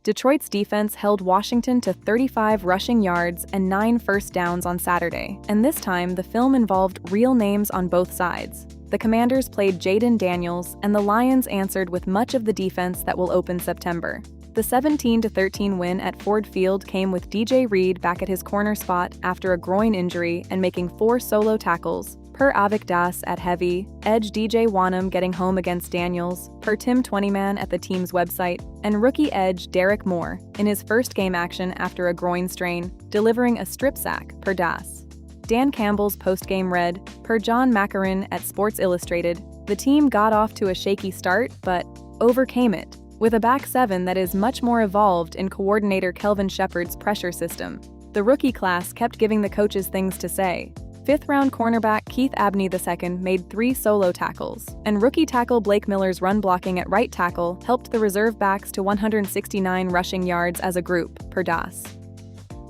Detroit's defense held Washington to 35 rushing yards and 9 first downs on Saturday, and this time the film involved real names on both sides. The Commanders played Jayden Daniels, and the Lions answered with much of the defense that will open September. The 17-13 win at Ford Field came with DJ Reed back at his corner spot after a groin injury and making 4 solo tackles, per Avik Das at heavy, edge DJ Wanham getting home against Daniels, per Tim Twentyman at the team's website, and rookie edge Derrick Moore, in his first game action after a groin strain, delivering a strip sack, per Das. Dan Campbell's postgame read, per John Macarin at Sports Illustrated, the team got off to a shaky start, but overcame it, with a back seven that is much more evolved in coordinator Kelvin Sheppard's pressure system. The rookie class kept giving the coaches things to say. Fifth-round cornerback Keith Abney II made 3 solo tackles, and rookie tackle Blake Miller's run blocking at right tackle helped the reserve backs to 169 rushing yards as a group, per Das.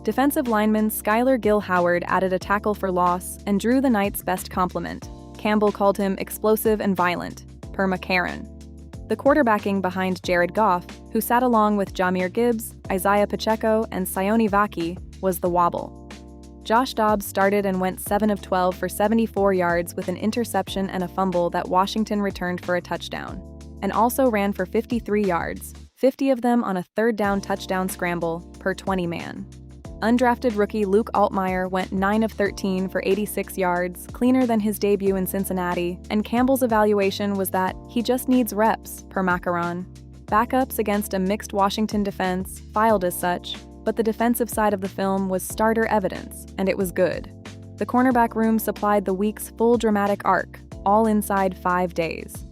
Defensive lineman Skylar Gill-Howard added a tackle for loss and drew the night's best compliment. Campbell called him explosive and violent, per McCarron. The quarterbacking behind Jared Goff, who sat along with Jahmyr Gibbs, Isaiah Pacheco, and Sione Vaki, was the wobble. Josh Dobbs started and went 7 of 12 for 74 yards with an interception and a fumble that Washington returned for a touchdown, and also ran for 53 yards, 50 of them on a third-down touchdown scramble, per 20-man. Undrafted rookie Luke Altmaier went 9 of 13 for 86 yards, cleaner than his debut in Cincinnati, and Campbell's evaluation was that he just needs reps, per Macaron. Backups against a mixed Washington defense, filed as such, but the defensive side of the film was starter evidence, and it was good. The cornerback room supplied the week's full dramatic arc, all inside 5 days.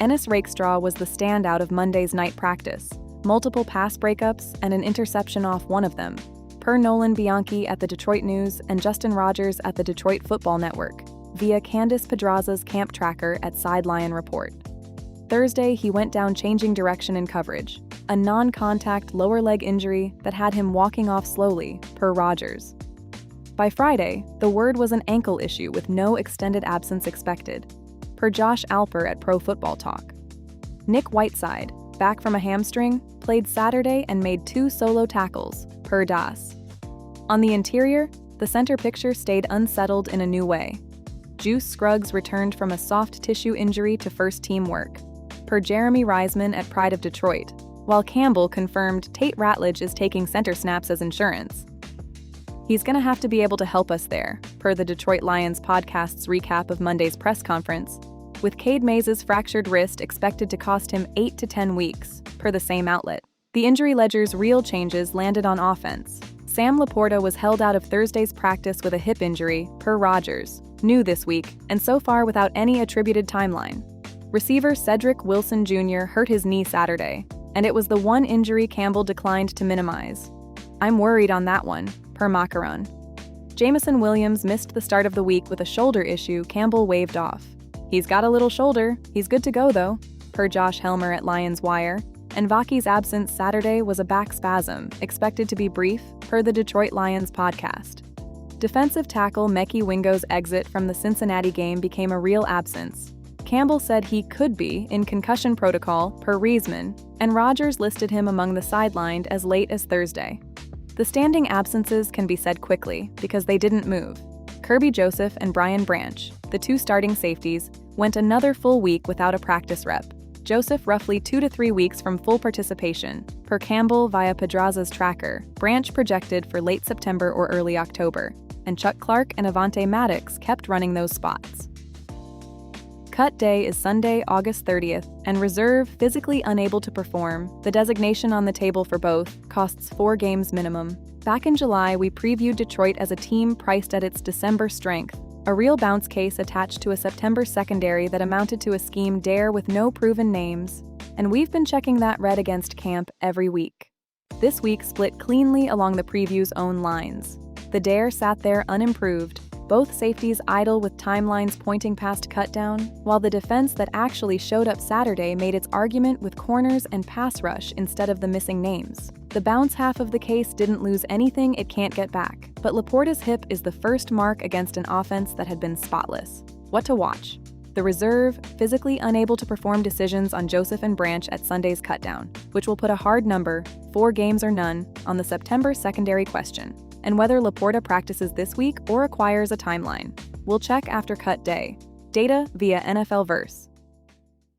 Ennis Rakestraw was the standout of Monday's night practice, multiple pass breakups and an interception off one of them, per Nolan Bianchi at the Detroit News and Justin Rogers at the Detroit Football Network, via Candace Pedraza's camp tracker at Sideline Report. Thursday, he went down changing direction in coverage, a non-contact lower leg injury that had him walking off slowly, per Rogers. By Friday, the word was an ankle issue with no extended absence expected, per Josh Alper at Pro Football Talk. Nick Whiteside, back from a hamstring, played Saturday and made 2 solo tackles, per Das. On the interior, the center picture stayed unsettled in a new way. Juice Scruggs returned from a soft tissue injury to first-team work, per Jeremy Reisman at Pride of Detroit, while Campbell confirmed Tate Ratledge is taking center snaps as insurance. He's gonna have to be able to help us there, per the Detroit Lions podcast's recap of Monday's press conference, with Cade Mays' fractured wrist expected to cost him 8 to 10 weeks, per the same outlet. The injury ledger's real changes landed on offense. Sam Laporta was held out of Thursday's practice with a hip injury, per Rogers, new this week, and so far without any attributed timeline. Receiver Cedric Wilson Jr. hurt his knee Saturday, and it was the one injury Campbell declined to minimize. I'm worried on that one, per Macaron. Jameson Williams missed the start of the week with a shoulder issue Campbell waved off. He's got a little shoulder, he's good to go though, per Josh Helmer at Lions Wire, and Vaki's absence Saturday was a back spasm, expected to be brief, per the Detroit Lions podcast. Defensive tackle Mekhi Wingo's exit from the Cincinnati game became a real absence. Campbell said he could be in concussion protocol, per Reisman, and Rogers listed him among the sidelined as late as Thursday. The standing absences can be said quickly because they didn't move. Kirby Joseph and Brian Branch, the 2 starting safeties, went another full week without a practice rep. Joseph roughly 2 to 3 weeks from full participation, per Campbell via Pedraza's tracker, Branch projected for late September or early October, and Chuck Clark and Avante Maddox kept running those spots. Cut day is Sunday, August 30th, and reserve physically unable to perform, the designation on the table for both, costs 4 games minimum. Back in July, we previewed Detroit as a team priced at its December strength, a real bounce case attached to a September secondary that amounted to a scheme dare with no proven names, and we've been checking that red against camp every week. This week split cleanly along the preview's own lines. The dare sat there unimproved, both safeties idle with timelines pointing past cutdown, while the defense that actually showed up Saturday made its argument with corners and pass rush instead of the missing names. The bounce half of the case didn't lose anything it can't get back, but Laporta's hip is the first mark against an offense that had been spotless. What to watch? The reserve, physically unable to perform decisions on Joseph and Branch at Sunday's cutdown, which will put a hard number, 4 games or none, on the September secondary question, and whether Laporta practices this week or acquires a timeline. We'll check after cut day. Data via NFL Verse.